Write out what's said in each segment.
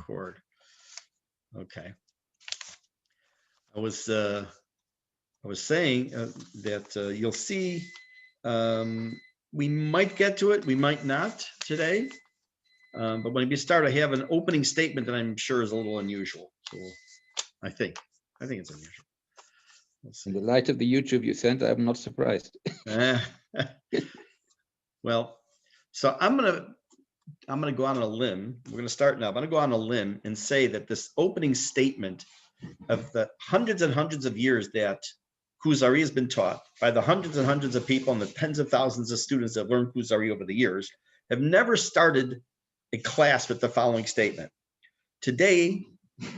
record. Okay. I was saying that you'll see we might get to it, we might not today. But when we start, I have an opening statement that I'm sure is a little unusual. So I think it's unusual. In the light of the YouTube you sent, I'm not surprised. Well, so I'm gonna go on a limb. We're gonna start now. I'm gonna go on a limb and say that this opening statement of the hundreds and hundreds of years that Kuzari has been taught by the hundreds and hundreds of people and the tens of thousands of students that learned Kuzari over the years have never started a class with the following statement. Today,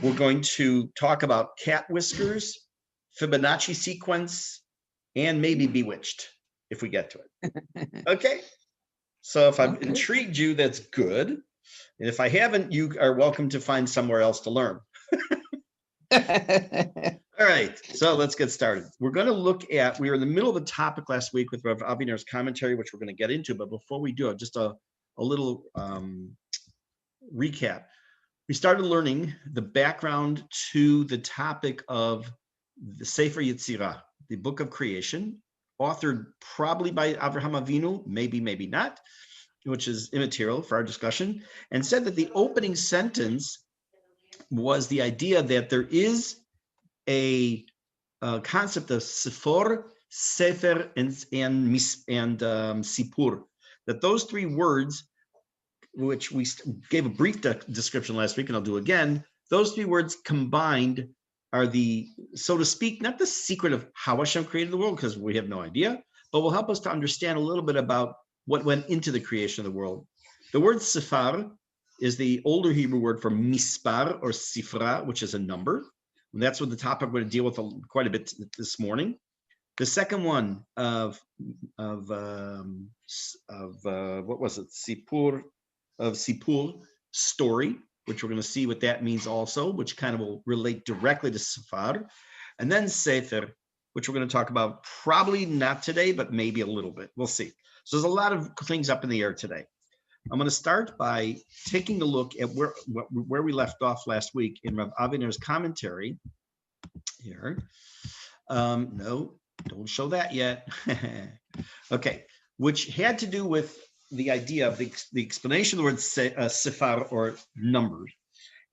we're going to talk about cat whiskers, Fibonacci sequence, and maybe Bewitched, if we get to it. Okay? So if I've intrigued you, that's good. And if I haven't, you are welcome to find somewhere else to learn. All right, so let's get started. We're going to look at, we were in the middle of the topic last week with Rav Aviner's commentary, which we're going to get into, but before we do, just a little recap. We started learning the background to the topic of the Sefer Yetzirah, the book of creation, authored probably by Avraham Avinu, maybe not, which is immaterial for our discussion, and said that the opening sentence was the idea that there is a concept of Sefor, Sefer, and Sipur, that those three words, which we gave a brief description last week, and I'll do again, those three words combined are the, so to speak, not the secret of how Hashem created the world, because we have no idea, but will help us to understand a little bit about what went into the creation of the world. The word Sifar is the older Hebrew word for mispar or sifra, which is a number. And that's what the topic we're going to deal with quite a bit this morning. The second one of what was it? Sipur, story, which we're going to see what that means also, which kind of will relate directly to Sifar. And then Sefer, which we're going to talk about probably not today, but maybe a little bit. We'll see. So there's a lot of things up in the air today. I'm going to start by taking a look at where we left off last week in Rav Aviner's commentary here. No, don't show that yet. Okay, which had to do with the idea of the explanation of the word sifar, or numbers.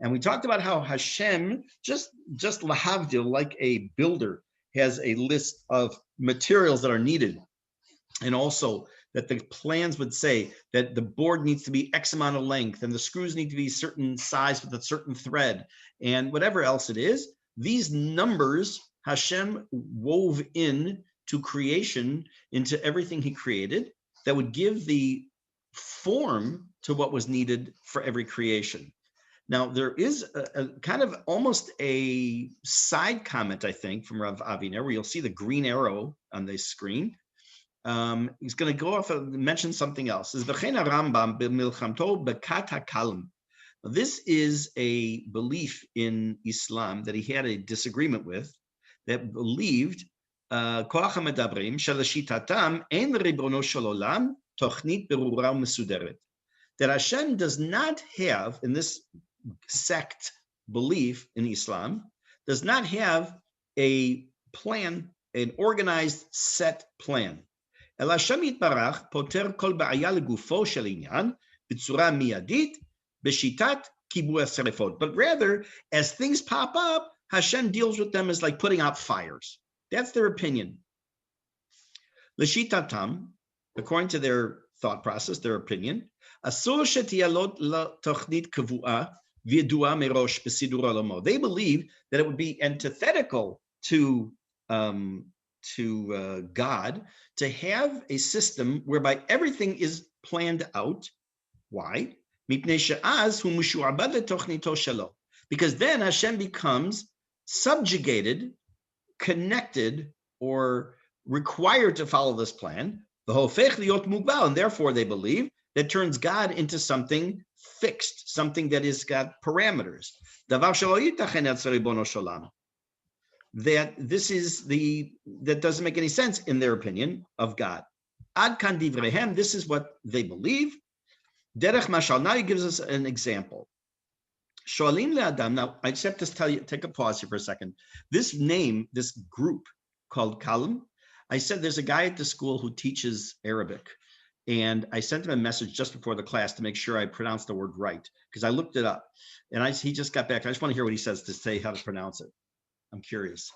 And we talked about how Hashem, just lahavdil, like a builder, has a list of materials that are needed. And also that the plans would say that the board needs to be X amount of length and the screws need to be certain size with a certain thread and whatever else it is. These numbers Hashem wove in to creation, into everything he created, that would give the form to what was needed for every creation. Now, there is a kind of almost a side comment, I think, from Rav Aviner, where you'll see the green arrow on the screen. He's going to go off and mention something else. This is a belief in Islam that he had a disagreement with, that believed that Hashem does not have, in this sect belief in Islam, does not have a plan, an organized set plan. אלא השם יתברך פותר כל בעיה לגופו של עניין בצורה מיידית בשיטת כיבוי השרפות. But rather, as things pop up, Hashem deals with them as like putting out fires. That's their opinion. L'shitatam, according to their thought process, their opinion, אסור שתהיה לו תוכנית קבועה וידועה מראש בסידור עולמו. They believe that it would be antithetical to God to have a system whereby everything is planned out. Why? Because then Hashem becomes subjugated, connected, or required to follow this plan. And therefore they believe that turns God into something fixed, something that has got parameters. That doesn't make any sense in their opinion of God. Ad kan divrehem, this is what they believe. Derech mashal, now he gives us an example. Shoalim le'adam. Now, I just have to tell you, take a pause here for a second. This name, this group called Kalam, I said there's a guy at the school who teaches Arabic. And I sent him a message just before the class to make sure I pronounced the word right, because I looked it up. And he just got back. I just want to hear what he says to say how to pronounce it. I'm curious.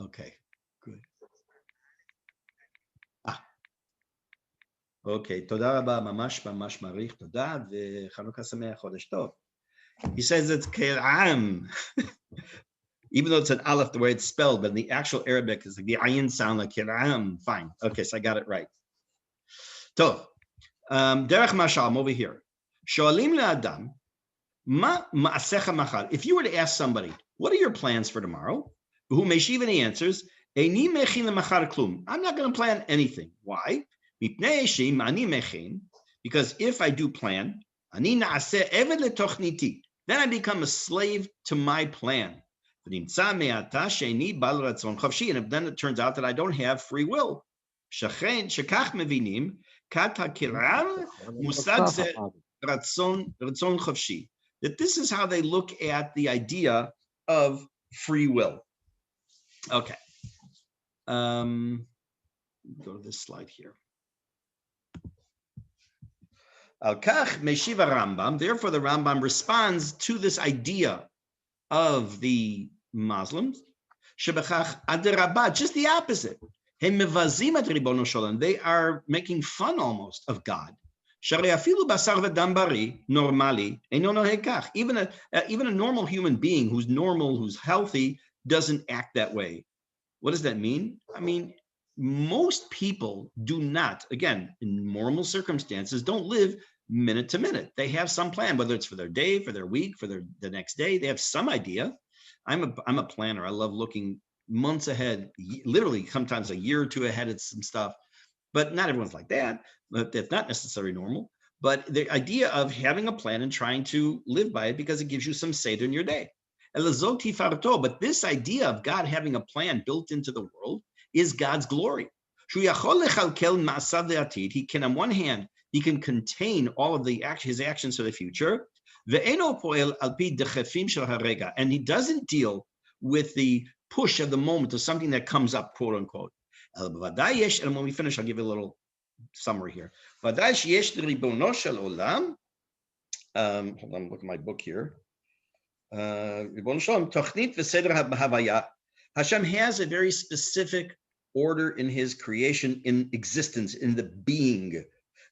Okay, good. Okay, תודה רבה, ממש ממש מעריך, תודה, וחנוכה שמח, חודש טוב. He says it's Kiram, even though it's an aleph the way it's spelled, but in the actual Arabic is like the ayin sound like Kiram. Fine, okay, so I got it right. Tov, derech mashal, I'm over here. Shoalim le'adam, ma ma'asecha machar. If you were to ask somebody, what are your plans for tomorrow? Who meshiv, and he answers, Eini mechin le'machar klum. I'm not going to plan anything. Why? Because if I do plan, then I become a slave to my plan. And then it turns out that I don't have free will. That this is how they look at the idea of free will. Okay. Go to this slide here. Al-Kach Meshiva Rambam, therefore the Rambam responds to this idea of the Muslims, Shebachach Adarabah, just the opposite. They are making fun almost of God. Even a normal human being who's normal, who's healthy, doesn't act that way. What does that mean? I mean, most people do not, again, in normal circumstances, don't live minute to minute. They have some plan, whether it's for their day, for their week, for the next day. They have some idea. I'm a planner. I love looking months ahead, literally sometimes a year or two ahead at some stuff. But not everyone's like that. But that's not necessarily normal. But the idea of having a plan and trying to live by it because it gives you some seder in your day. But this idea of God having a plan built into the world is God's glory. He can, on one hand, he can contain all of his actions for the future, and he doesn't deal with the push of the moment of something that comes up, quote unquote. And when we finish, I'll give you a little summary here. Hold on, look at my book here. Hashem has a very specific order in his creation, in existence, in the being.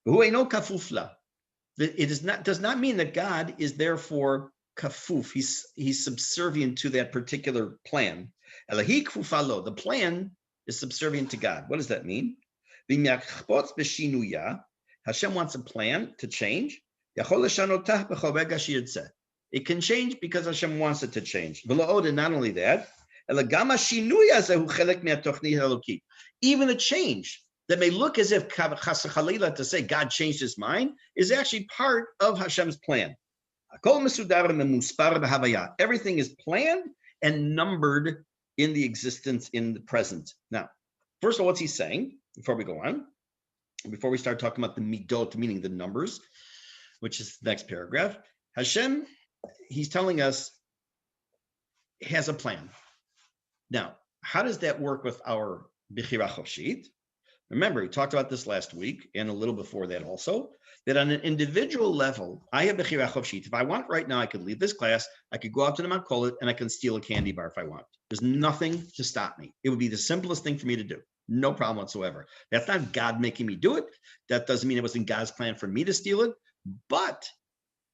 It does not mean that God is therefore kafuf. He's subservient to that particular plan. The plan is subservient to God. What does that mean? Hashem wants a plan to change. It can change because Hashem wants it to change. And not only that, even a change that may look as if chas chalila to say God changed his mind is actually part of Hashem's plan. Everything is planned and numbered in the existence in the present. Now, first of all, what's he saying before we go on? Before we start talking about the midot, meaning the numbers, which is the next paragraph, Hashem, he's telling us, has a plan. Now, how does that work with our Bechira Chofshit? Remember, we talked about this last week and a little before that also, that on an individual level, I have Bechira Chofshit. If I want right now, I could leave this class, I could go out to the Makolet, and I can steal a candy bar if I want. There's nothing to stop me. It would be the simplest thing for me to do. No problem whatsoever. That's not God making me do it. That doesn't mean it was in God's plan for me to steal it. But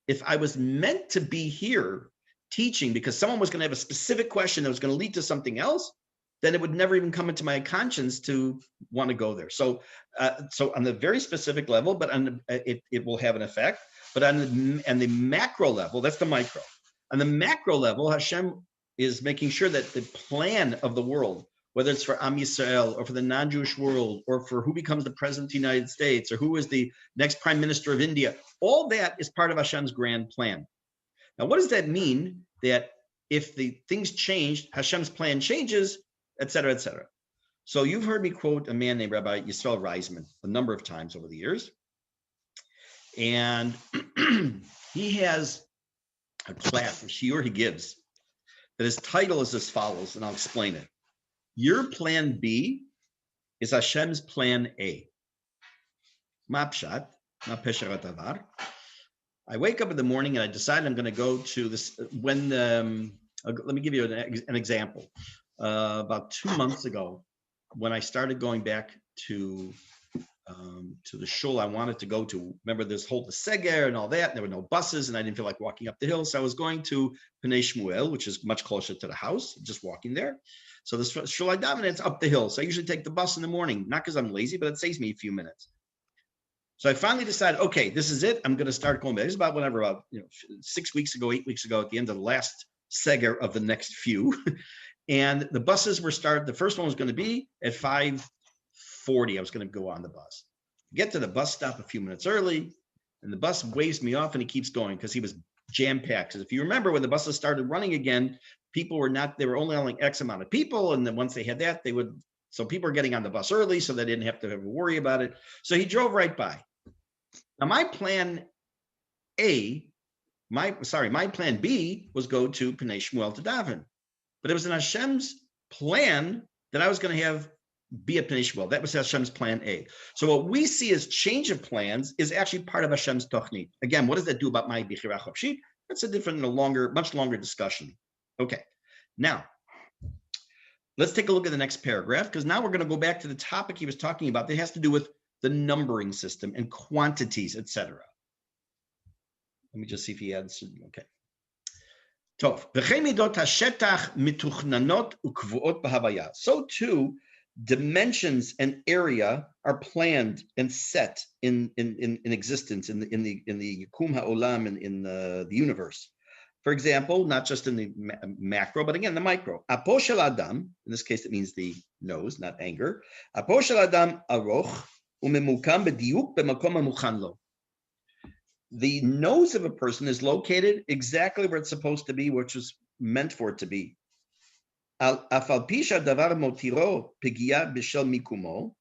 if I was meant to be here teaching because someone was going to have a specific question that was going to lead to something else, then it would never even come into my conscience to want to go there. So on the very specific level, but it will have an effect. But on the macro level, that's the micro. On the macro level, Hashem is making sure that the plan of the world, whether it's for Am Yisrael or for the non-Jewish world or for who becomes the president of the United States or who is the next prime minister of India, all that is part of Hashem's grand plan. Now, what does that mean? That if the things change, Hashem's plan changes, et cetera, et cetera. So you've heard me quote a man named Rabbi Yisrael Reisman a number of times over the years. And he has a class, a shiur he gives, that his title is as follows, and I'll explain it. Your plan B is Hashem's plan A. Ma pshat, ma pesharat avar. I wake up in the morning and I decide I'm going to go to this. Let me give you an example. About 2 months ago, when I started going back to the shul I wanted to go to, remember this whole the seger and all that, and there were no buses, and I didn't feel like walking up the hill, so I was going to Pnei Shmuel, which is much closer to the house, just walking there. So this shul I daven, it's up the hill, so I usually take the bus in the morning, not because I'm lazy, but it saves me a few minutes. So I finally decided, okay, this is it. I'm going to start going back. This is about 6 weeks ago, 8 weeks ago, at the end of the last seger of the next few. And the buses were started. The first one was going to be at 5:40. I was going to go on the bus. Get to the bus stop a few minutes early, and the bus waves me off, and he keeps going because he was jam-packed. Because if you remember, when the buses started running again, they were only allowing X amount of people. And then once they had that, so people were getting on the bus early, so they didn't have to worry about it. So he drove right by. Now, my plan B was go to Pnei Shmuel to daven. But it was in Hashem's plan that I was going to have be at Pnei Shmuel. That was Hashem's plan A. So what we see as change of plans is actually part of Hashem's Tochnit. Again, what does that do about my Bichira Chopshit? That's a different, much longer discussion. Okay, now let's take a look at the next paragraph, because now we're going to go back to the topic he was talking about that has to do with the numbering system and quantities, etc. Let me just see if he adds. Okay. So too, dimensions and area are planned and set in existence in the Yikum Ha'olam, in the universe. For example, not just in the macro, but again, the micro. Apo shel Adam, in this case, it means the nose, not anger. Apo shel Adam aroch umemukam b'diuk b'makom hamuchan lo. The nose of a person is located exactly where it's supposed to be, which is meant for it to be. Afal pisha davar motiro pegia b'shel mikumo.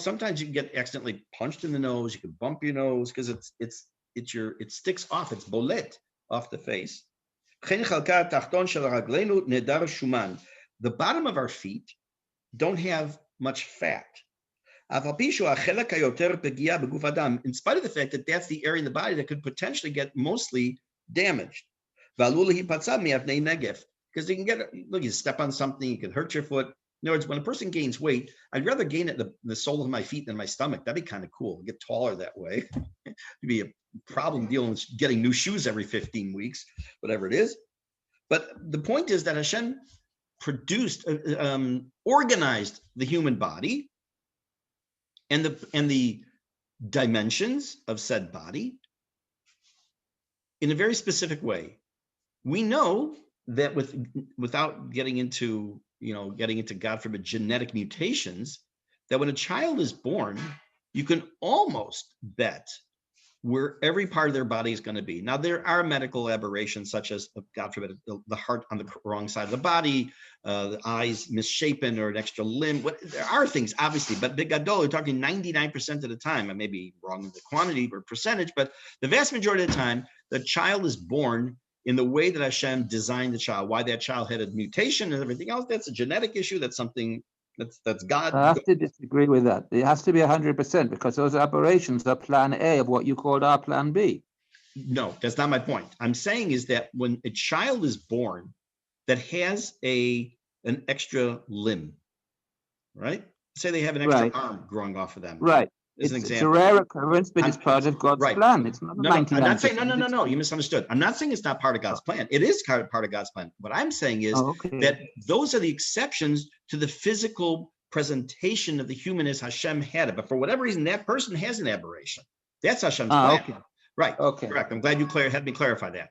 Sometimes you can get accidentally punched in the nose. You can bump your nose because it sticks off. It's bolet off the face. The bottom of our feet don't have much fat. In spite of the fact that that's the area in the body that could potentially get mostly damaged. Because you can you step on something, you can hurt your foot. In other words, when a person gains weight, I'd rather gain it the sole of my feet than my stomach. That'd be kind of cool. Get taller that way. It'd be a problem dealing with getting new shoes every 15 weeks, whatever it is. But the point is that Hashem organized the human body and the dimensions of said body in a very specific way. We know that without getting into God forbid genetic mutations, that when a child is born, you can almost bet where every part of their body is going to be. Now, there are medical aberrations, such as, God forbid, the heart on the wrong side of the body, the eyes misshapen, or an extra limb. There are things, obviously, but Big Gadol, we're talking 99% of the time. I may be wrong in the quantity or percentage, but the vast majority of the time, the child is born in the way that Hashem designed the child. Why that child had a mutation and everything else, that's a genetic issue. That's something that's God. I have to disagree with that. It has to be 100%, because those aberrations are plan A of what you called our plan B. No, that's not my point. I'm saying is that when a child is born that has an extra limb, right? Say they have an extra arm growing off of them. Right. As an It's example. a rare occurrence, but it's part of God's plan. It's not 99%. I'm not saying, no, you misunderstood. I'm not saying it's not part of God's plan. It is part of God's plan. What I'm saying is that those are the exceptions to the physical presentation of the human as Hashem had it. But for whatever reason, that person has an aberration. That's Hashem's plan. Okay. Right. Okay. Correct. I'm glad you had me clarify that.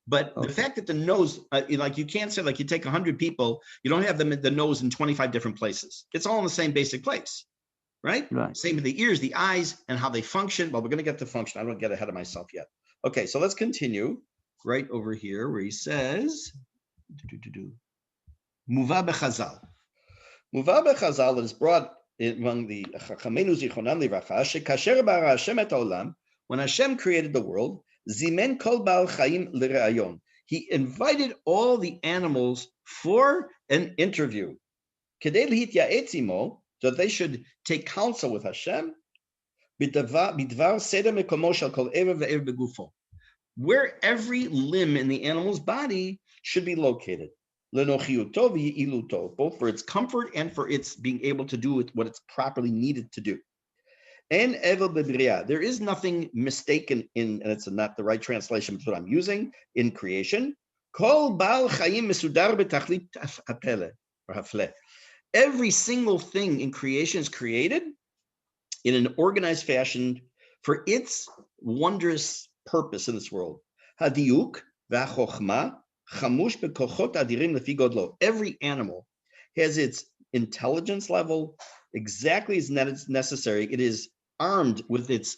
But the fact that the nose, you can't say, you take 100 people, you don't have the nose in 25 different places. It's all in the same basic place. Right? Same with the ears, the eyes, and how they function. Well, we're going to get to function. I don't get ahead of myself yet. Okay, so let's continue right over here where he says, Muva bechazal. Muvar b'Chazal is brought among the Chachamenu Zichronam Livracha, shekasher bara Hashem et haolam, when Hashem created the world, zimen kol ba'al chaim l're'ayon. He invited all the animals for an interview. Kedei l'hitya'etz imo, so they should take counsel with Hashem, bidvar seder mekomo shel kol ever ve'ever begufo, where every limb in the animal's body should be located. Lenochiuto v'i'iluto, both for its comfort and for its being able to do what it's properly needed to do. En evel b'bria, there is nothing mistaken in, and it's not the right translation, but what I'm using, in creation. Kol ba'al chayim mesudar b'tachlit hapele, or hafle. Every single thing in creation is created in an organized fashion for its wondrous purpose in this world. Hadiuk v'chochma chamush bekochot adirim lefi godlo. Every animal has its intelligence level exactly as necessary. It is armed with its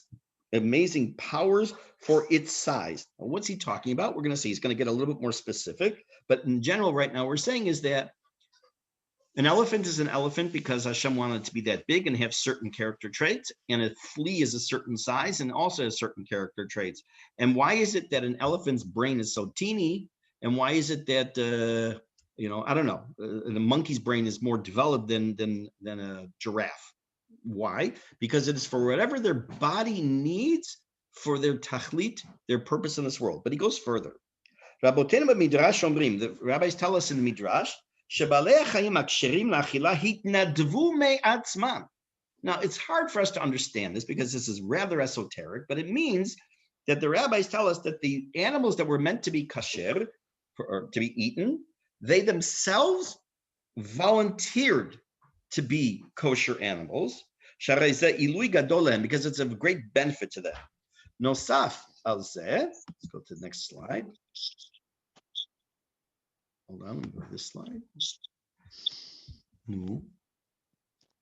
amazing powers for its size. Now, what's he talking about? We're going to see. He's going to get a little bit more specific. But in general, right now, we're saying is that an elephant is an elephant because Hashem wanted it to be that big and have certain character traits, and a flea is a certain size and also has certain character traits. And why is it that an elephant's brain is so teeny? And why is it that I don't know, the monkey's brain is more developed than a giraffe? Why? Because it is for whatever their body needs for their tachlit, their purpose in this world. But he goes further. Rabotenu b'midrash omrim, the rabbis tell us in the midrash, now, it's hard for us to understand this because this is rather esoteric, but it means that the rabbis tell us that the animals that were meant to be kasher, or to be eaten, they themselves volunteered to be kosher animals, because it's of great benefit to them. Nosaf al zeh, let's go to the next slide. Hold on, let me go to this slide. No.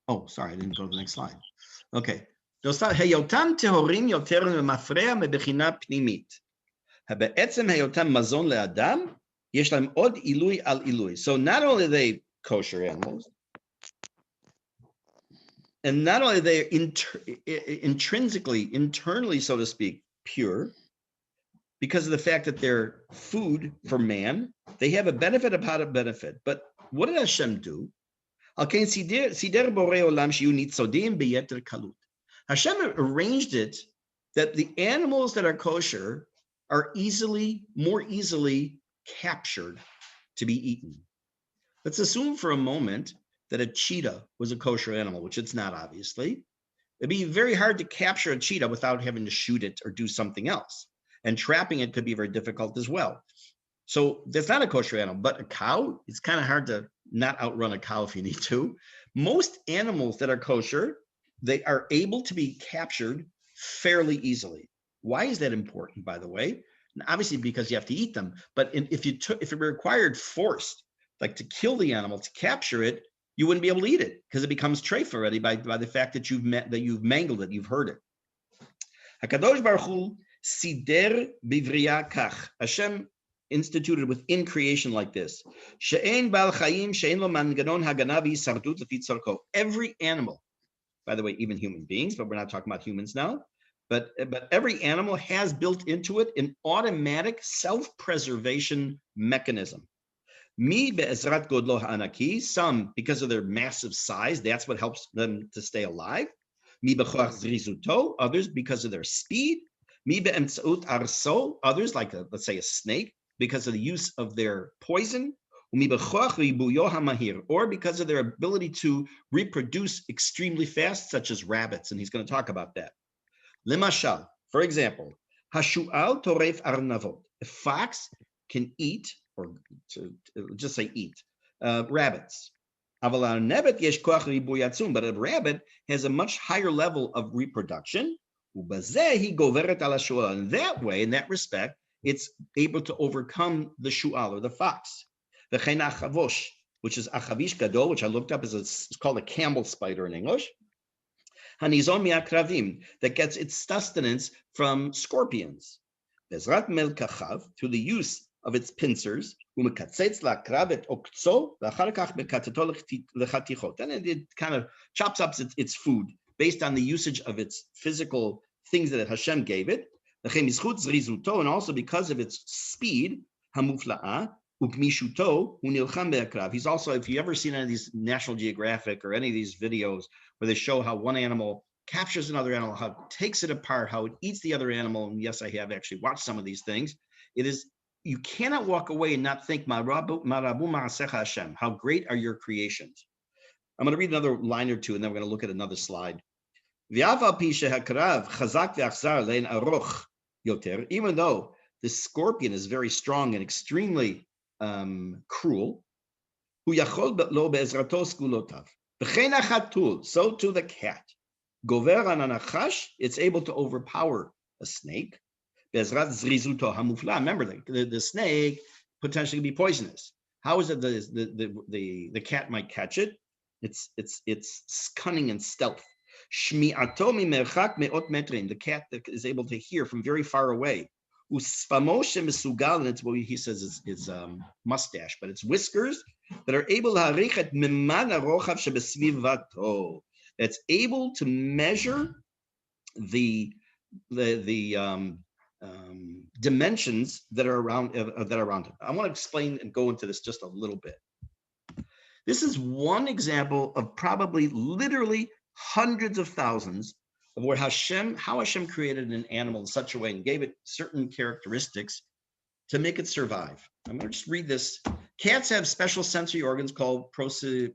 Oh, sorry, I didn't go to the next slide. Okay. היותם טהורים יותר ממפרע מבחינה פנימית. בעצם היותם מזון לאדם, יש להם עוד עילוי על עילוי. So not only are they kosher animals, and not only are they intrinsically, internally, so to speak, pure, because of the fact that they're food for man, they have a benefit upon a benefit. But what did Hashem do? Hashem arranged it that the animals that are kosher are more easily captured to be eaten. Let's assume for a moment that a cheetah was a kosher animal, which it's not, obviously. It'd be very hard to capture a cheetah without having to shoot it or do something else. And trapping it could be very difficult as well. So that's not a kosher animal, but a cow, it's kind of hard to not outrun a cow if you need to. Most animals that are kosher, they are able to be captured fairly easily. Why is that important, by the way? And obviously, because you have to eat them. But if it required force, like to kill the animal, to capture it, you wouldn't be able to eat it because it becomes treif already by the fact that you've mangled it, you've hurt it. Hakadosh Baruch Hu sider bivriya kach. Hashem instituted within creation like this. She'en bal chayim she'en lo manganon hagana v'hisardut lefi tzorko. Every animal, by the way, even human beings, but we're not talking about humans now, but every animal has built into it an automatic self-preservation mechanism. Mi be'ezrat godlo ha'anaki, some because of their massive size, that's what helps them to stay alive. Mi be'choach zrizuto, others because of their speed. Mi be'emtzaut arso, others like let's say a snake, because of the use of their poison. Or because of their ability to reproduce extremely fast, such as rabbits, and he's going to talk about that. Lemashal, for example, hashu'al toref arnavot. A fox can eat, or just say eat, rabbits. But a rabbit has a much higher level of reproduction. And that way, in that respect, it's able to overcome the shu'al, or the fox. The chavosh, which is achavish gadol, which I looked up, it's called a camel spider in English. Hanizon mi'akravim, that gets its sustenance from scorpions. Bezrat melkachav, through the use of its pincers. Then it kind of chops up its food based on the usage of its physical things that Hashem gave it. And also because of its speed, he's also, if you ever seen any of these National Geographic or any of these videos where they show how one animal captures another animal, how it takes it apart, how it eats the other animal, and yes, I have actually watched some of these things. It is, you cannot walk away and not think, Hashem, how great are your creations. I'm going to read another line or two, and then we're going to look at another slide. Even though the scorpion is very strong and extremely cruel, so too the cat. It's able to overpower a snake. Remember, the snake potentially be poisonous. How is it the cat might catch it? It's cunning and stealth. The cat that is able to hear from very far away. And it's what he says is mustache, but it's whiskers that are able that's able to measure the dimensions that are around it. I want to explain and go into this just a little bit. This is one example of probably literally hundreds of thousands of how Hashem created an animal in such a way and gave it certain characteristics to make it survive. I'm going to just read this. Cats have special sensory organs called proprioceptors,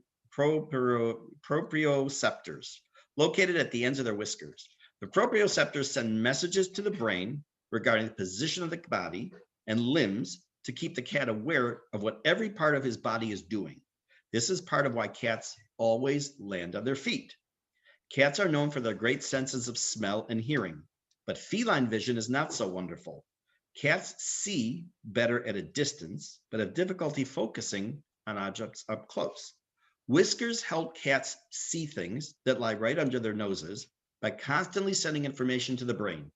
located at the ends of their whiskers. The proprioceptors send messages to the brain regarding the position of the body and limbs to keep the cat aware of what every part of his body is doing. This is part of why cats always land on their feet. Cats are known for their great senses of smell and hearing, but feline vision is not so wonderful. Cats see better at a distance, but have difficulty focusing on objects up close. Whiskers help cats see things that lie right under their noses by constantly sending information to the brain.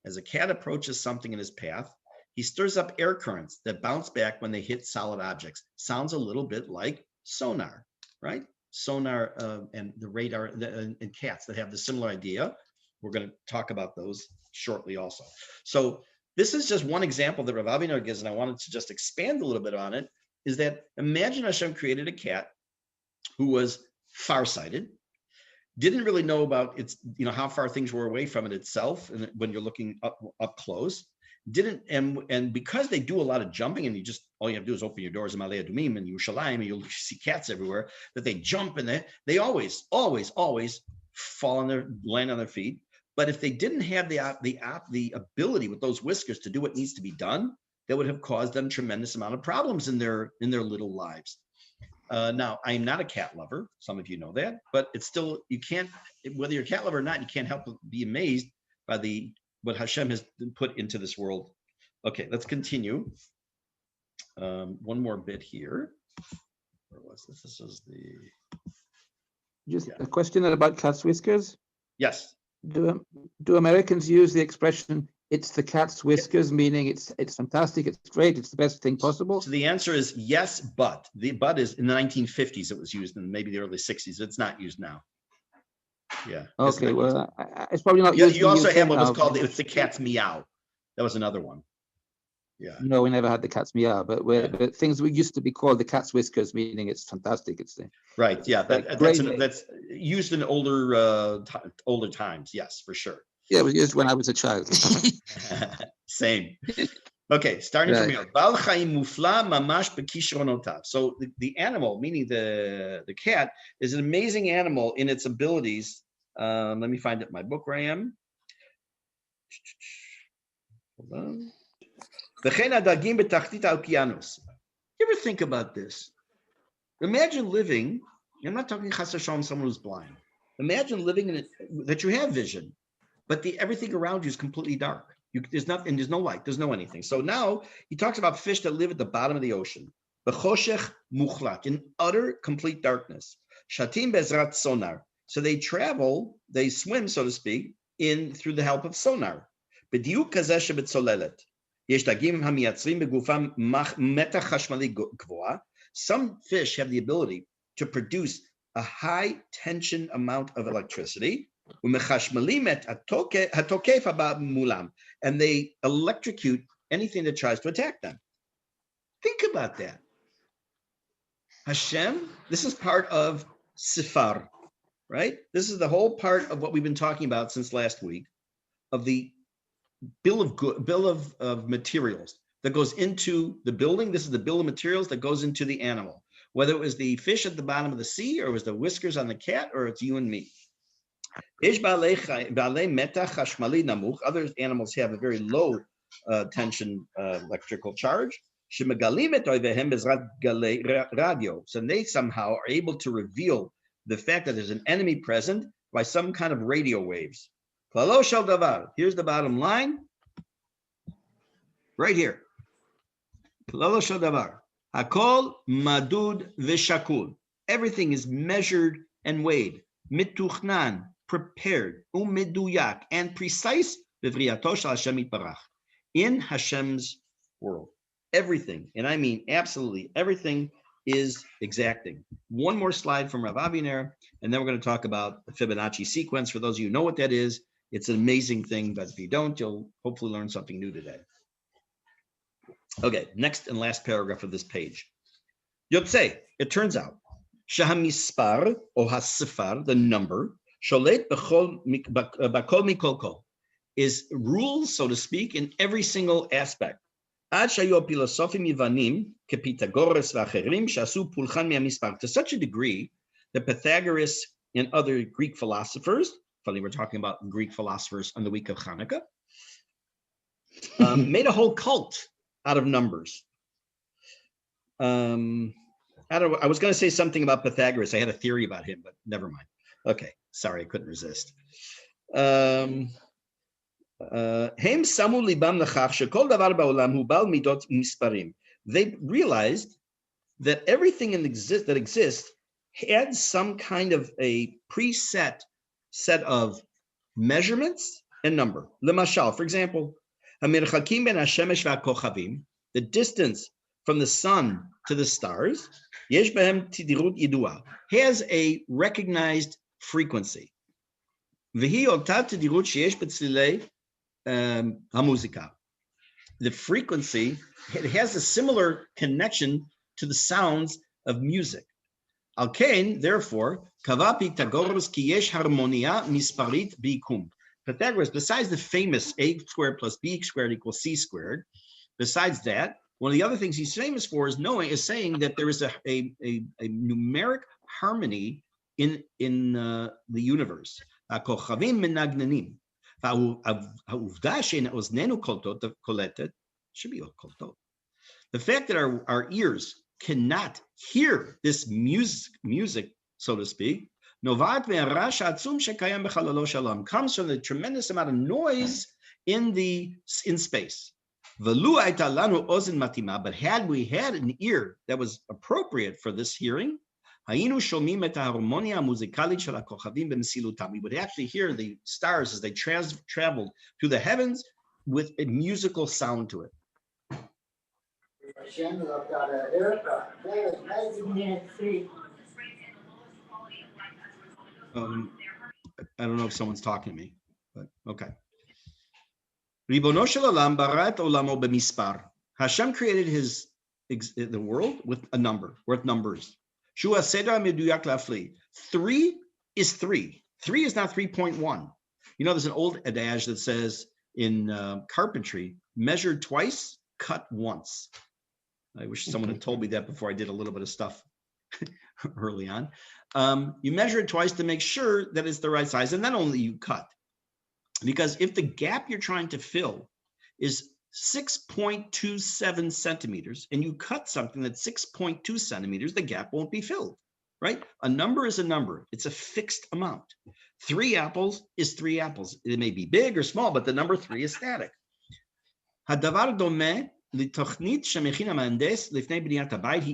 As a cat approaches something in his path, he stirs up air currents that bounce back when they hit solid objects. Sounds a little bit like sonar, right? Sonar and the radar and cats that have the similar idea. We're going to talk about those shortly also. So this is just one example that Rav Aviner gives, and I wanted to just expand a little bit on it, is that imagine Hashem created a cat who was farsighted, didn't really know about its, how far things were away from it itself, and when you're looking up close, and because they do a lot of jumping, and all you have to do is open your doors in Malay Adumim and Yerushalayim, and you'll see cats everywhere, that they jump and they always fall land on their feet. But if they didn't have the ability with those whiskers to do what needs to be done, that would have caused them tremendous amount of problems in their little lives. Now, I am not a cat lover. Some of you know that, but it's still, you can't, whether you're a cat lover or not, you can't help but be amazed by what Hashem has put into this world. Okay, let's continue. One more bit here. Where was this? This is a question about cat's whiskers. Yes. Do Americans use the expression "it's the cat's whiskers," meaning it's fantastic, it's great, it's the best thing possible? So the answer is yes, but the but is in the 1950s it was used, in maybe the early 60s. It's not used now. Yeah. Okay, well, it's probably not used. You also have what was called it's the cat's meow. That was another one. Yeah. No, we never had the cat's meow, but things we used to be called the cat's whiskers, meaning it's fantastic. It's the right. Yeah, that's used in older times. Yes, for sure. Yeah, it was used when I was a child. Same. Okay, starting from here. So the animal, meaning the cat, is an amazing animal in its abilities. Let me find it in my book where I am. Hold on. You ever think about this? Imagine living, I'm not talking chas v'shalom, someone who's blind. Imagine living in it, that you have vision, but everything around you is completely dark. There's nothing, there's no light, there's no anything. So now he talks about fish that live at the bottom of the ocean. B'choshech muchlak, in utter complete darkness. Shatim bezrat sonar. So they swim, so to speak, through the help of sonar. B'diuk kazeh shebetzolelet. Some fish have the ability to produce a high tension amount of electricity, and they electrocute anything that tries to attack them. Think about that. Hashem, this is part of Sifar, right? This is the whole part of what we've been talking about since last week, of the bill of materials that goes into the building. This is the bill of materials that goes into the animal, whether it was the fish at the bottom of the sea, or it was the whiskers on the cat, or it's you and me. Other animals have a very low tension electrical charge. So they somehow are able to reveal the fact that there's an enemy present by some kind of radio waves. Here's the bottom line, right here. Hakol madud v'shakul. Everything is measured and weighed. Mituchnan, prepared. Umeduyak, and precise. In Hashem's world. Everything, and I mean absolutely everything, is exacting. One more slide from Rav Aviner, and then we're going to talk about the Fibonacci sequence. For those of you who know what that is, it's an amazing thing, but if you don't, you'll hopefully learn something new today. Okay, next and last paragraph of this page. Yotze, it turns out, Shahamispar or Hasifar, the number, Sholet bakol mikol kol, is rules, so to speak, in every single aspect. To such a degree that Pythagoras and other Greek philosophers, funny we're talking about Greek philosophers on the week of Hanukkah, made a whole cult out of numbers. I was going to say something about Pythagoras. I had a theory about him, but never mind. Okay, sorry, I couldn't resist. They realized that everything that exists had some kind of a preset set of measurements and number. For example, the distance from the sun to the stars has a recognized frequency. The frequency, it has a similar connection to the sounds of music. Alkein, therefore, kava Pythagoras ki yesh harmonia misparit bikum. Pythagoras, besides the famous a squared plus b squared equals c squared, besides that, one of the other things he's famous for is saying that there is a numeric harmony in the universe. The fact that our ears cannot hear this music, so to speak, comes from the tremendous amount of noise in space. But had we had an ear that was appropriate for this hearing, we would actually hear the stars as they traveled through the heavens with a musical sound to it. I don't know if someone's talking to me, but okay. Hashem created the world with a number, with numbers. 3 is 3. 3 is not 3.1. You know, there's an old adage that says in carpentry, measured twice, cut once. I wish someone had told me that before I did a little bit of stuff early on. You measure it twice to make sure that it's the right size, and then only you cut. Because if the gap you're trying to fill is 6.27 centimeters, and you cut something that's 6.2 centimeters, the gap won't be filled, right? A number is a number. It's a fixed amount. 3 apples is 3 apples. It may be big or small, but the number 3 is static. He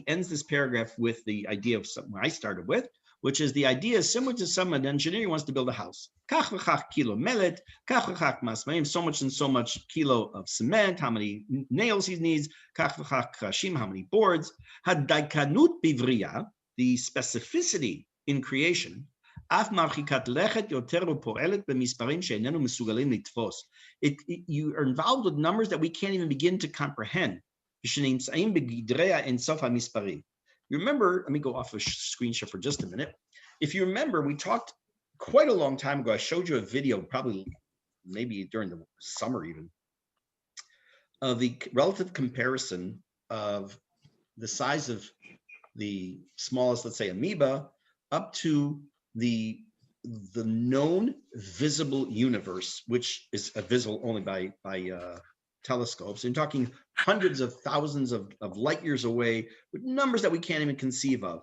ends this paragraph with the idea of something I started with. which is the idea is similar to an engineer who wants to build a house. Kach v'chach kilo melet, kach v'chach masmaim, so much and so much kilo of cement, how many nails he needs, kach v'chach krashim, how many boards. Hadaikanut bivriya, the specificity in creation, af marchikat lechet yoter u'po'elet b'misparim she'enenu mesugalim litfos. You are involved with numbers that we can't even begin to comprehend. You remember, let me go off a screen share for just a minute. If you remember, we talked quite a long time ago. I showed you a video, probably maybe during the summer even, of the relative comparison of the size of the smallest, let's say, amoeba, up to the known visible universe, which is visible only by telescopes. And talking hundreds of thousands of light years away with numbers that we can't even conceive of.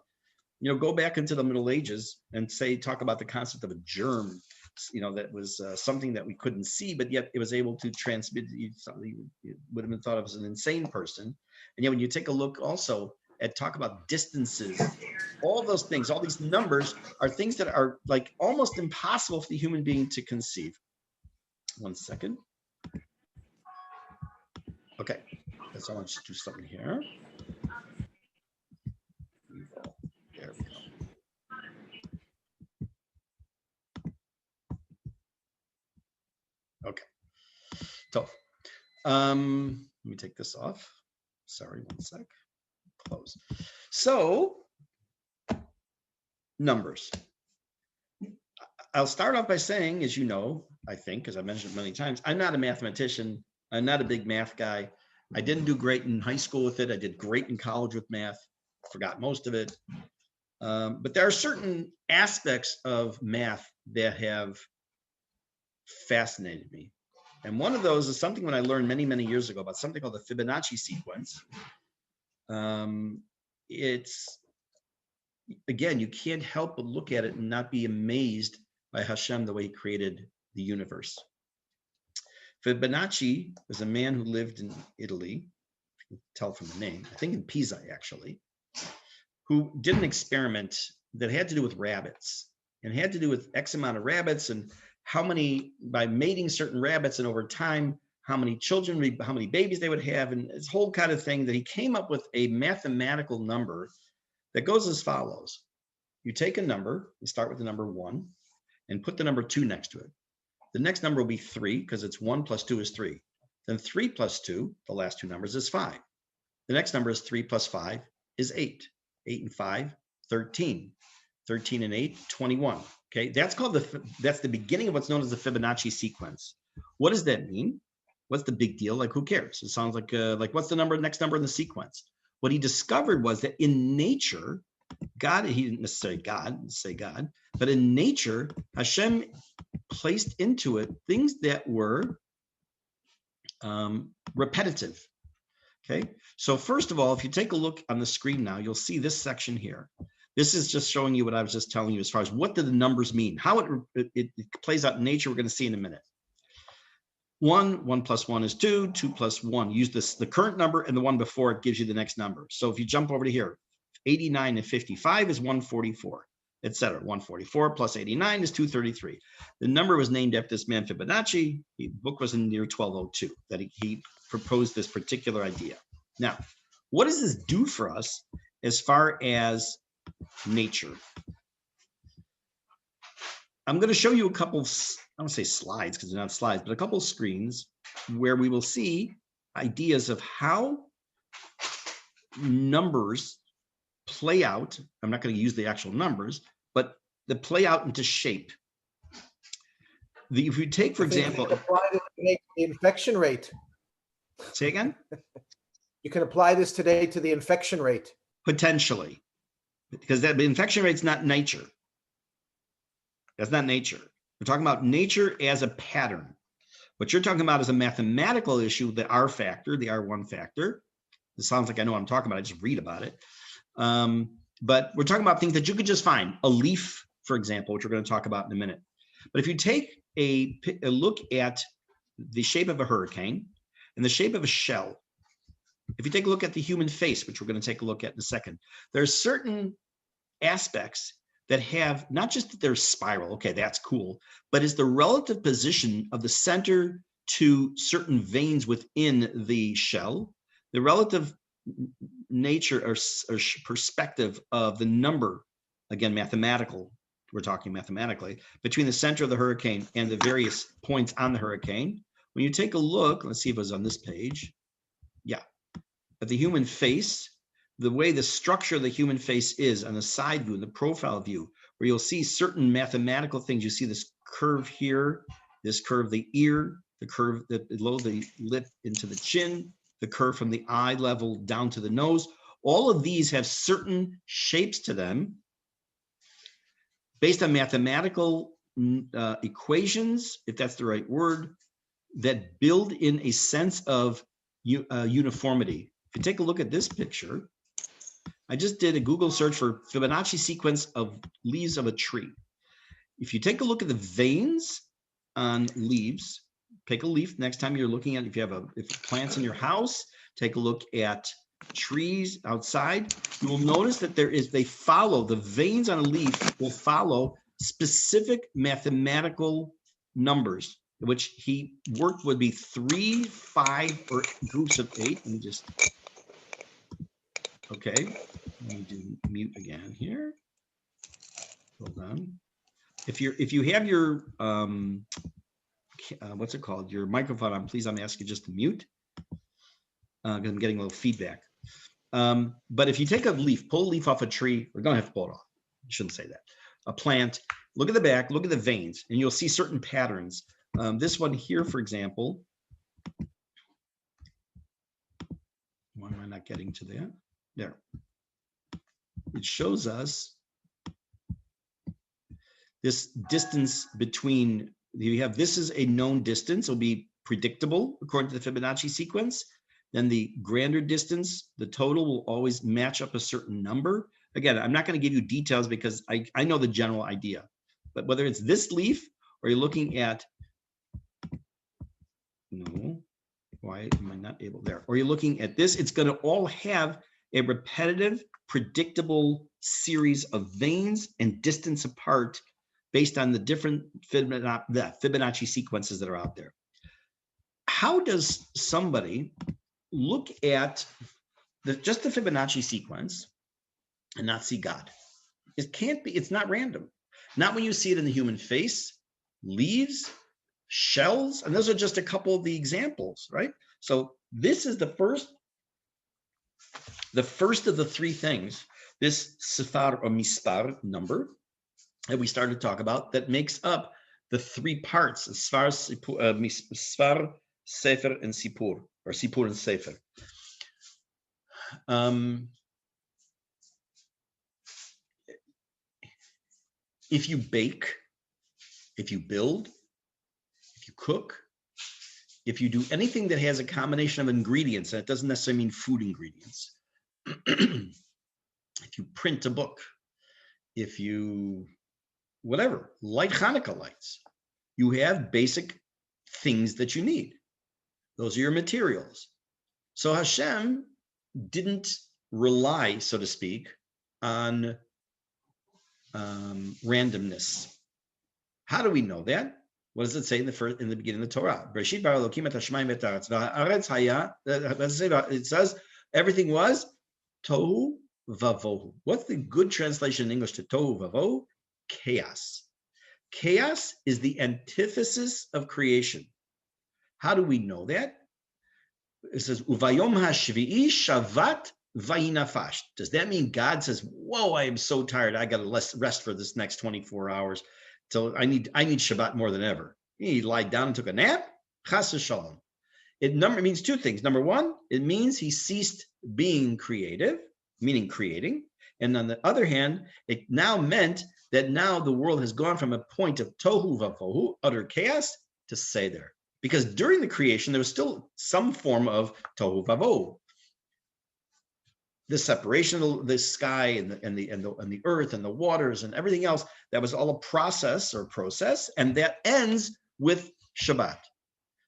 You know, go back into the Middle Ages and talk about the concept of a germ, you know, that was something that we couldn't see, but yet it was able to transmit. It would have been thought of as an insane person. And yet when you take a look also at talk about distances, all those things, all these numbers are things that are like almost impossible for the human being to conceive. One second. Okay, so I want you to do something here. There we go. Okay, so let me take this off. Sorry, one sec. Close. So numbers. I'll start off by saying, as you know, I think, as I mentioned many times, I'm not a mathematician. I'm not a big math guy. I didn't do great in high school with it. I did great in college with math. Forgot most of it. But there are certain aspects of math that have fascinated me. And one of those is something when I learned many, many years ago about something called the Fibonacci sequence. It's, again, you can't help but look at it and not be amazed by Hashem, the way he created the universe. Fibonacci was a man who lived in Italy, you can tell from the name, I think in Pisa actually, who did an experiment that had to do with rabbits, and had to do with X amount of rabbits and how many, by mating certain rabbits and over time, how many children, how many babies they would have, and this whole kind of thing that he came up with a mathematical number that goes as follows. You take a number, you start with the number 1, and put the number 2 next to it. The next number will be 3, because it's 1 plus 2 is 3. Then 3 plus 2, the last 2 numbers, is 5. The next number is 3 plus 5 is 8. 8 and 5, 13. 13 and 8, 21. Okay, that's the beginning of what's known as the Fibonacci sequence. What does that mean? What's the big deal? Like, who cares? It sounds like what's the next number in the sequence? What he discovered was that in nature, God, he didn't necessarily say God, but in nature, Hashem placed into it things that were repetitive. Okay, so first of all, if you take a look on the screen now, you'll see this section here. This is just showing you what I was just telling you as far as what do the numbers mean, how it plays out in nature. We're going to see in a minute. 1 plus 1 is 2, 2 plus 1. Use the current number, and the one before it gives you the next number. So if you jump over to here, 89 and 55 is 144, etc. 144 plus 89 is 233. The number was named after this man Fibonacci. The book was in the year 1202 that he proposed this particular idea. Now, what does this do for us as far as nature? I'm going to show you a couple, I don't say slides because they're not slides, but a couple of screens where we will see ideas of how numbers play out. I'm not going to use the actual numbers, but the play out into shape. If you take, for example, apply this today to the infection rate. Say again? You can apply this today to the infection rate. Potentially, because the infection rate's not nature. That's not nature. We're talking about nature as a pattern. What you're talking about is a mathematical issue, the R factor, the R1 factor. It sounds like I know what I'm talking about. I just read about it. But we're talking about things that you could just find. A leaf, for example, which we're going to talk about in a minute. But if you take a look at the shape of a hurricane and the shape of a shell, if you take a look at the human face, which we're going to take a look at in a second, there are certain aspects that have not just that they're spiral, okay, that's cool, but is the relative position of the center to certain veins within the shell, the relative nature or perspective of the number, again, mathematical, we're talking mathematically, between the center of the hurricane and the various points on the hurricane. When you take a look, let's see if it was on this page. Yeah, at the human face, the way the structure of the human face is on the side view and the profile view, where you'll see certain mathematical things. You see this curve here, this curve, the ear, the curve that below the lip into the chin, the curve from the eye level down to the nose. All of these have certain shapes to them based on mathematical equations, if that's the right word, that build in a sense of uniformity. If you take a look at this picture, I just did a Google search for Fibonacci sequence of leaves of a tree. If you take a look at the veins on leaves, pick a leaf next time you're looking at, if you have plants in your house, take a look at trees outside, you will notice that they follow, the veins on a leaf will follow specific mathematical numbers, which he worked would be 3, 5, or groups of 8. Let me just, okay, let me do mute again here. Hold on. If you have your what's it called, your microphone on, please, I'm asking you just to mute because I'm getting a little feedback. But if you take a leaf, pull a leaf off a tree, or don't have to pull it off, you shouldn't say that. A plant, look at the back, look at the veins, and you'll see certain patterns. This one here, for example, why am I not getting to that? There. It shows us this distance between, you have, this is a known distance, it'll be predictable according to the Fibonacci sequence. Then the grander distance, the total will always match up a certain number. Again, I'm not going to give you details because I know the general idea, but whether it's this leaf or you're looking at, no, why am I not able there? Or you're looking at this, it's going to all have a repetitive, predictable series of veins and distance apart based on the different Fibonacci sequences that are out there. How does somebody look at just the Fibonacci sequence and not see God? It can't be, it's not random. Not when you see it in the human face, leaves, shells, and those are just a couple of the examples, right? So this is the first of the three things, this sifar or mispar number that we started to talk about, that makes up the three parts, sfar, sefer, and sipur, or sipur and sefer. If you bake, if you build, if you cook, if you do anything that has a combination of ingredients, that doesn't necessarily mean food ingredients. If you print a book, if you, whatever, light Hanukkah lights, you have basic things that you need. Those are your materials. So Hashem didn't rely, so to speak, on randomness. How do we know that? What does it say in the beginning of the Torah? It says everything was tohu vavohu. What's the good translation in English to tohu vavohu? Chaos. Chaos is the antithesis of creation. How do we know that? It says uvayom hashvi'i shavat vayinafash. Does that mean God says, whoa, I am so tired, I got to rest for this next 24 hours. So I need Shabbat more than ever. He lied down and took a nap. Chas v'shalom. It means two things. Number one, it means he ceased being creative, meaning creating. And on the other hand, it now meant that now the world has gone from a point of tohu vavohu, utter chaos, to seder. Because during the creation, there was still some form of tohu vavohu. The separation of the sky and the earth and the waters and everything else, that was all a process, and that ends with Shabbat.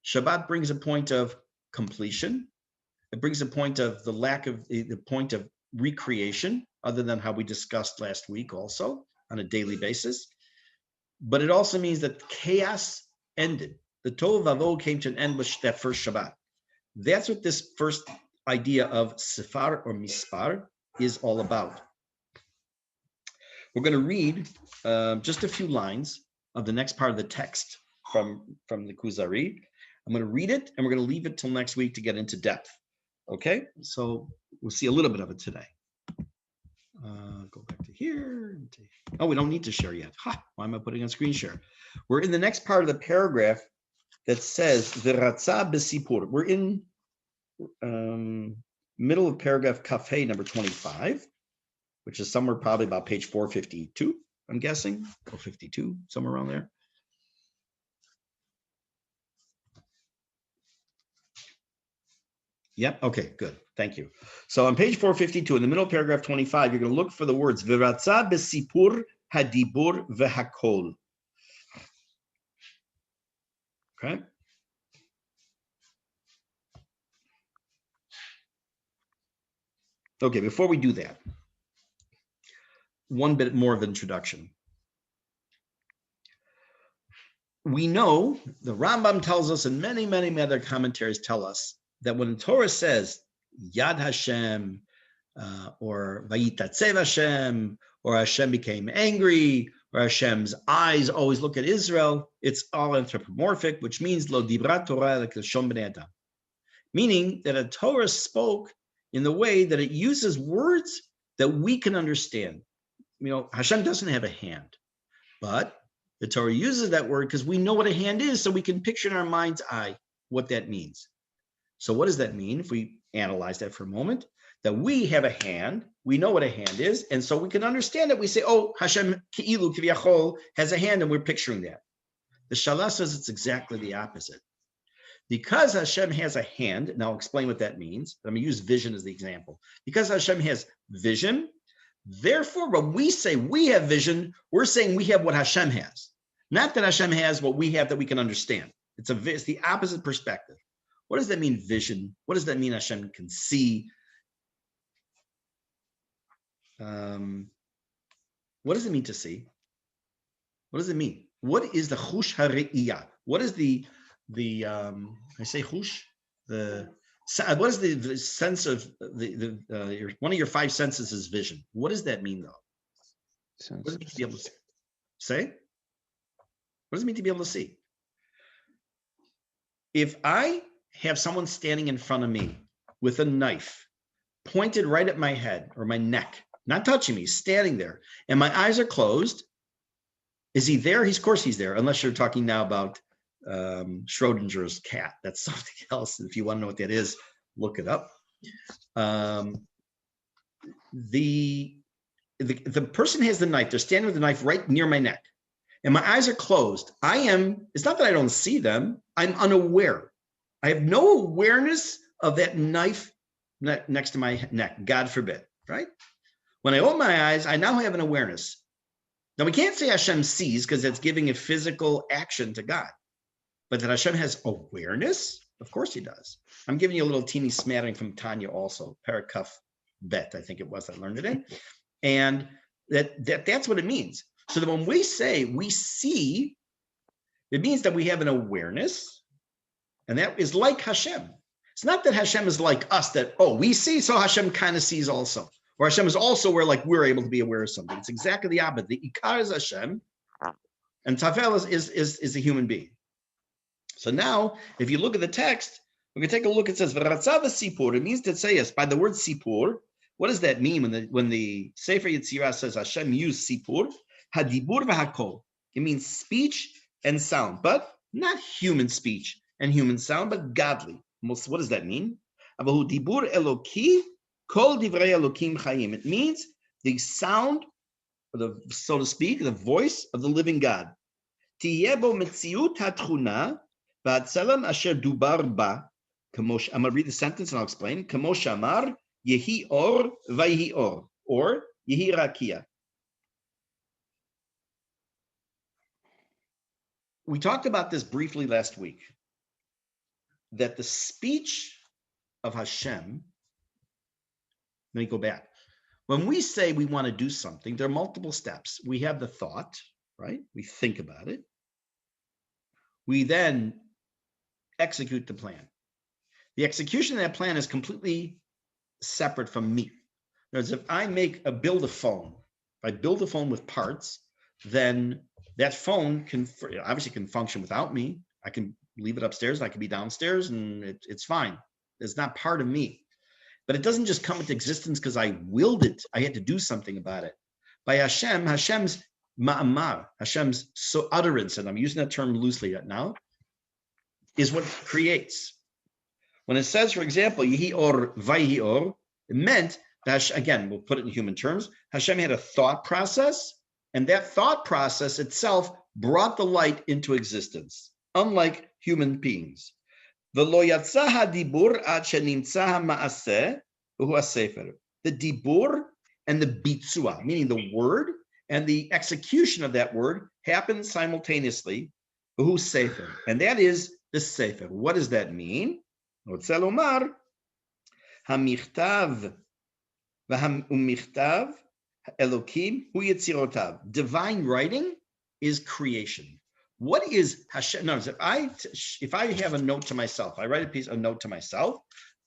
Shabbat brings a point of completion. It brings a point of the lack of the point of recreation, other than how we discussed last week also. on a daily basis. But it also means that chaos ended. The Tohu Vavohu came to an end with that first Shabbat. That's what this first idea of Sifar or Mispar is all about. We're going to read just a few lines of the next part of the text from the Kuzari. I'm going to read it, and we're going to leave it till next week to get into depth. Okay, so we'll see a little bit of it today. Go back to here. Oh, we don't need to share yet. Why am I putting on screen share? We're in the next part of the paragraph that says V'ratza b'sipur. We're in middle of paragraph Kafei number 25, which is somewhere probably about page 452, I'm guessing, or 52, somewhere around there. Yep. Okay, good. Thank you. So on page 452, in the middle of paragraph 25, you're going to look for the words V'ratza b'sipur hadibur v'hakol. Okay. Okay, before we do that, one bit more of introduction. We know, the Rambam tells us, and many, many other commentaries tell us, that when the Torah says Yad Hashem, or Vayitatzev Hashem, or Hashem became angry, or Hashem's eyes always look at Israel, it's all anthropomorphic, which means Lo Dibra Torah L'Kilshon Bnei Adam. Meaning that a Torah spoke in the way that it uses words that we can understand. You know, Hashem doesn't have a hand, but the Torah uses that word because we know what a hand is, so we can picture in our mind's eye what that means. So what does that mean if we analyze that for a moment? That we have a hand, we know what a hand is, and so we can understand it. We say, oh, Hashem Ki'ilu Kiviyachol has a hand, and we're picturing that. The Shalah says it's exactly the opposite. Because Hashem has a hand, and I'll explain what that means. I'm going to use vision as the example. Because Hashem has vision, therefore, when we say we have vision, we're saying we have what Hashem has. Not that Hashem has what we have that we can understand. It's the opposite perspective. What does that mean, vision? What does that mean Hashem can see? What does it mean to see? What does it mean? What is the chush ha're'iyah? What is I say chush? What is the sense of one of your five senses is vision? What does that mean, though? What does it mean to be able to say? What does it mean to be able to see? If I have someone standing in front of me with a knife pointed right at my head or my neck, not touching me, standing there, and my eyes are closed, is he there? Of course he's there, unless you're talking now about Schrodinger's cat. That's something else. If you want to know what that is, look it up. The person has the knife. They're standing with the knife right near my neck, and my eyes are closed. It's not that I don't see them. I'm unaware. I have no awareness of that knife next to my neck, God forbid, right? When I open my eyes, I now have an awareness. Now, we can't say Hashem sees because it's giving a physical action to God. But that Hashem has awareness? Of course he does. I'm giving you a little teeny smattering from Tanya also, Parakuf Bet, I think it was, I learned it in. And that's what it means. So that when we say we see, it means that we have an awareness, and that is like Hashem. It's not that Hashem is like us, that, oh, we see, so Hashem kind of sees also. Or Hashem is also where, like, we're able to be aware of something. It's exactly the opposite. The Ikar is Hashem, and Tafel is a human being. So now, if you look at the text, we can take a look. It says, V'ratza v'sipur. It means to say us. By the word sipur, what does that mean when the Sefer Yetzirah says Hashem used sipur? Hadibur v'hakol. It means speech and sound, but not human speech and human sound, but godly. What does that mean? Avahu dibur eloki kol divrei elokim chayim. It means the sound, so to speak, the voice of the living God. Tiyebo metziut hatchuna v'atzelam asher dubar ba. I'm going to read the sentence and I'll explain. Kamo shamar yehi or vayhi or yehi rakia. We talked about this briefly last week, that the speech of Hashem, let me go back. When we say we want to do something, there are multiple steps. We have the thought, right? We think about it. We then execute the plan. The execution of that plan is completely separate from me. In other words, if I build a phone, if I build a phone with parts, then that phone obviously can function without me. I can leave it upstairs, and I can be downstairs, and it's fine. It's not part of me. But it doesn't just come into existence because I willed it. I had to do something about it. By Hashem, Hashem's ma'amar, Hashem's utterance, and I'm using that term loosely right now, is what creates. When it says, for example, Yehi or Vayhi or, it meant that, again, we'll put it in human terms, Hashem had a thought process, and that thought process itself brought the light into existence, unlike human beings. The dibur and the bitzua, meaning the word and the execution of that word, happen simultaneously. And that is the sefer. What does that mean? Divine writing is creation. What is Hashem? No, if I have a note to myself, I write a note to myself,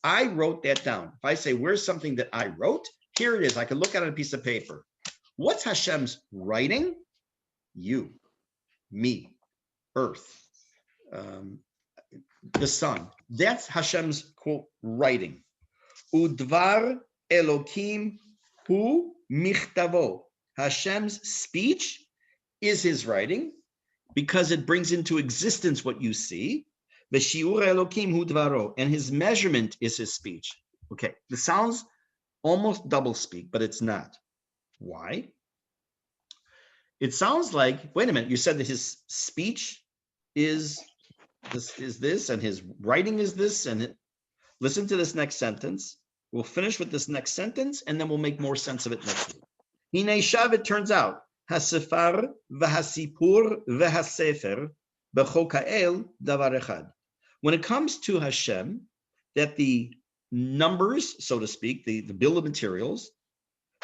I wrote that down. If I say, where's something that I wrote? Here it is. I can look at a piece of paper. What's Hashem's writing? You, me, earth, the sun. That's Hashem's, quote, writing. Udvar Elokim hu michtavo. Hashem's speech is his writing, because it brings into existence what you see. V'shiur Elokim hu dvaro, and his measurement is his speech. Okay, this sounds almost double speak, but it's not. Why? It sounds like, wait a minute, you said that his speech is this, and his writing is this, and listen to this next sentence. We'll finish with this next sentence, and then we'll make more sense of it next week. Hinei shav, it turns out, hasefar v'hasipur v'hasefer b'chol ka'el davar echad. When it comes to Hashem, that the numbers, so to speak, the bill of materials,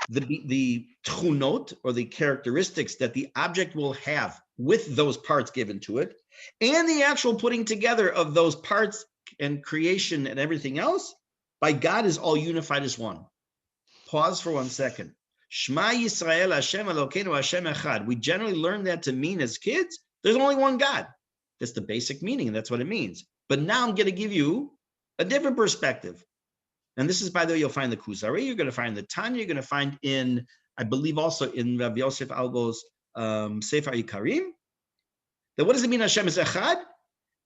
the tchunot, or the characteristics that the object will have with those parts given to it, and the actual putting together of those parts and creation and everything else, by God is all unified as one. Pause for 1 second. Shema Yisrael Hashem Elokeinu Hashem Echad. We generally learn that to mean as kids, there's only one God. That's the basic meaning, and that's what it means. But now I'm going to give you a different perspective. And this is, by the way, you'll find the Kuzari, you're going to find the Tanya, you're going to find in, I believe also in Rabbi Yosef Albo's Sefer Yikarim. That what does it mean Hashem is Echad?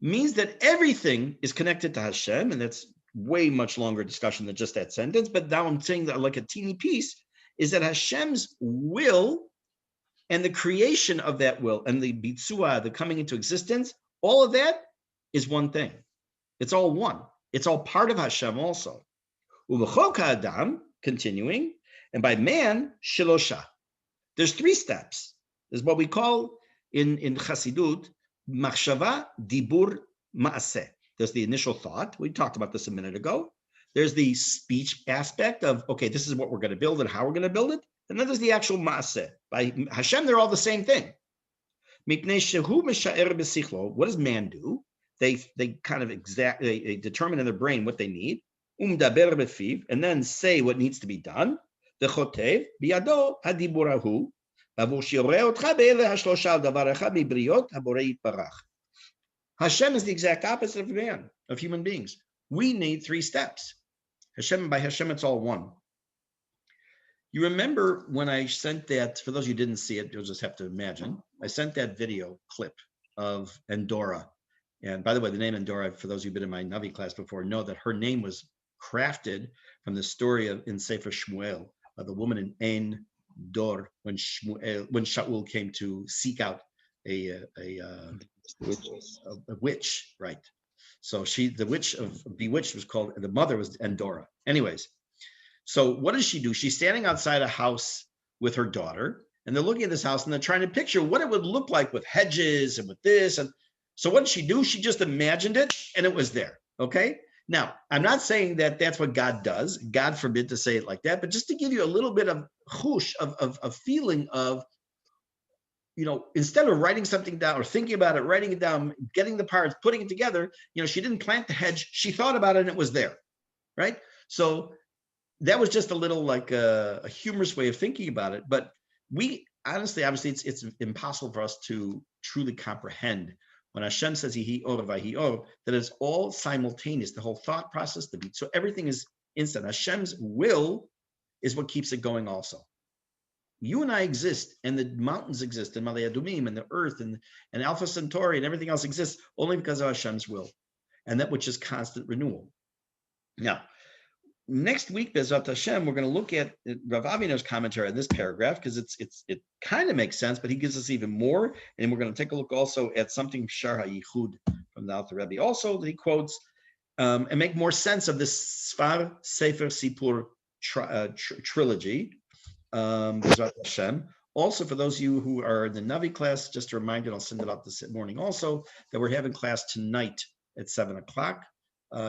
Means that everything is connected to Hashem, and that's way much longer discussion than just that sentence. But now I'm saying that like a teeny piece is that Hashem's will and the creation of that will and the bitzua, the coming into existence, all of that is one thing. It's all one. It's all part of Hashem also. Uv'chol ka'adam, continuing, and by man, shilosha. There's 3 steps. There's what we call in Chassidut, machshava, dibur, ma'aseh. There's the initial thought. We talked about this a minute ago. There's the speech aspect of, okay, this is what we're going to build and how we're going to build it. And then there's the actual ma'aseh. By Hashem, they're all the same thing. What does man do? They kind of they determine in their brain what they need, and then say what needs to be done. Hashem is the exact opposite of man, of human beings. We need 3 steps. Hashem, by Hashem, it's all one. You remember when I sent that, for those of you who didn't see it, you'll just have to imagine, I sent that video clip of Endora. And by the way, the name Endora, for those of you who've been in my Navi class before, know that her name was crafted from the story of in Sefer Shmuel, of the woman in Ein Dor, when Shaul came to seek out a witch, right? So the witch of Bewitched was called, the mother was Endora. Anyways, so what does she do? She's standing outside a house with her daughter, and they're looking at this house and they're trying to picture what it would look like with hedges and with this. And so what did she do? She just imagined it and it was there, okay? Now, I'm not saying that that's what God does. God forbid to say it like that, but just to give you a little bit of chush, of feeling of, instead of writing something down or thinking about it, writing it down, getting the parts, putting it together, she didn't plant the hedge. She thought about it and it was there, right? So that was just a little like a humorous way of thinking about it. But we honestly, obviously, it's impossible for us to truly comprehend when Hashem says Yihi or Vahi or, that it's all simultaneous, the whole thought process, the beat. So everything is instant. Hashem's will is what keeps it going also. You and I exist, and the mountains exist, and Malay Adumim, and the earth, and Alpha Centauri, and everything else exists only because of Hashem's will, and that which is constant renewal. Now, next week, Bezrat Hashem, we're going to look at Rav Avinu's commentary on this paragraph because it kind of makes sense, but he gives us even more. And we're going to take a look also at something Shar HaYichud from the Alter Rebbe also that he quotes and make more sense of this Sfar Sefer Sipur trilogy. Bezrat Hashem. Also, for those of you who are in the Navi class, just a reminder, I'll send it out this morning also, that we're having class tonight at 7:00.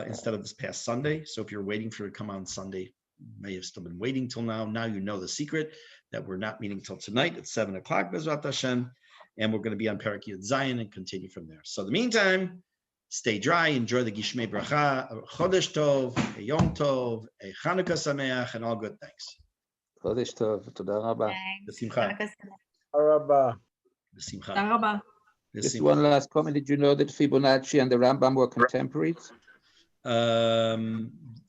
Instead of this past Sunday. So if you're waiting for it to come on Sunday, you may have still been waiting till now. Now you know the secret that we're not meeting till tonight at 7:00, Bezrat Hashem, and we're going to be on Perek Yud Zayin and continue from there. So in the meantime, stay dry, enjoy the Gishmei Bracha, a Chodesh Tov, a Yom Tov, a Chanukah Sameach, and all good things. Chodesh Tov, Toda Rabba. B'simcha. Araba. B'simcha. Just one last comment. Did you know that Fibonacci and the Rambam were contemporaries?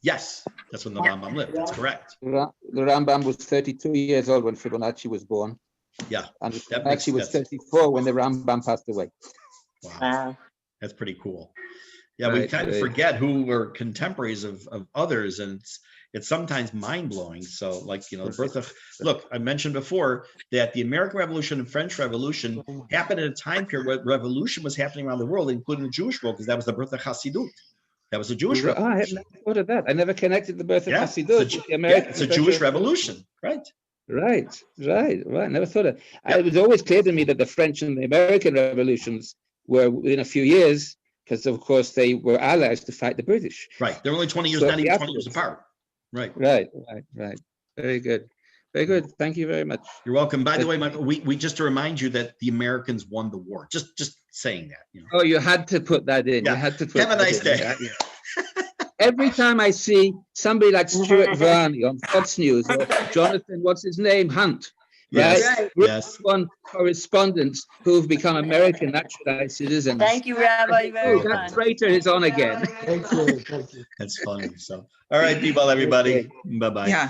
Yes, that's when the Rambam lived. That's correct. The Rambam was 32 years old when Fibonacci was born. Yeah, And that makes Fibonacci was sense. 34 when the Rambam passed away. Wow, that's pretty cool. Yeah, we Right, kind of right. forget who were contemporaries of others, and it's sometimes mind-blowing. So, like, the birth of, look, I mentioned before that the American Revolution and French Revolution happened at a time period where revolution was happening around the world, including the Jewish world, because that was the birth of Hasidut. That was a Jewish I revolution. had never thought of that. I never connected the birth of Yeah, Hasidut it's a, with the American. it's a Jewish revolution, right? Right. Never thought of it. It was always clear to me that the French and the American revolutions were within a few years, because of course they were allies to fight the British. Right. They're only 20 years, So not even 20 years afterwards. apart. Right. Right. Very good. Very good. Thank you very much. You're welcome. By the way, Michael, we just to remind you that the Americans won the war. Just saying that. Oh, you had to put that in. Yeah. You had to put Have a that nice in. day. Yeah. Every time I see somebody like Stuart Varney on Fox News or Jonathan, what's his name, Hunt, Yes. right? Yes. One correspondents who've become American naturalized citizens. Thank you, Rabbi, very Oh, that much. traitor is on again. Thank you. That's funny. So, all right, be well, everybody. Bye-bye. Yeah,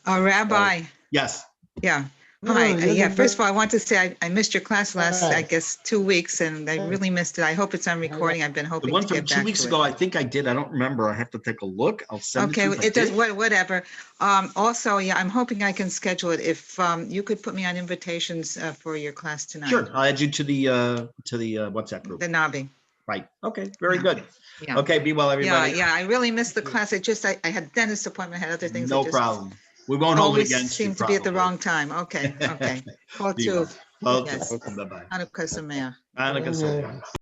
Bye. Rabbi, Yes. yeah. No, Hi, you're yeah, the first of all, I want to say I missed your class last, I Right. guess, 2 weeks, and I really missed it. I hope it's on recording. I've been The hoping one to from get 2 back weeks to ago, it. I think I did. I don't remember. I have to take a look. I'll send Okay, it to you. if I it does, did. whatever. Also, yeah, I'm hoping I can schedule it. If you could put me on invitations for your class tonight. Sure. I'll add you to the WhatsApp group. The Navi. Right. Okay. Very Yeah. good. Yeah. Okay. Be well, Yeah, everybody. yeah, I really missed the class. I had dentist appointment, had other things. I No just problem. We won't hold it Always against you. seem to be at the probably. wrong time. Okay, okay. Call Be to, well. Okay. yes. Bye-bye. Hanukkah Sameach. Hanukkah Sameach.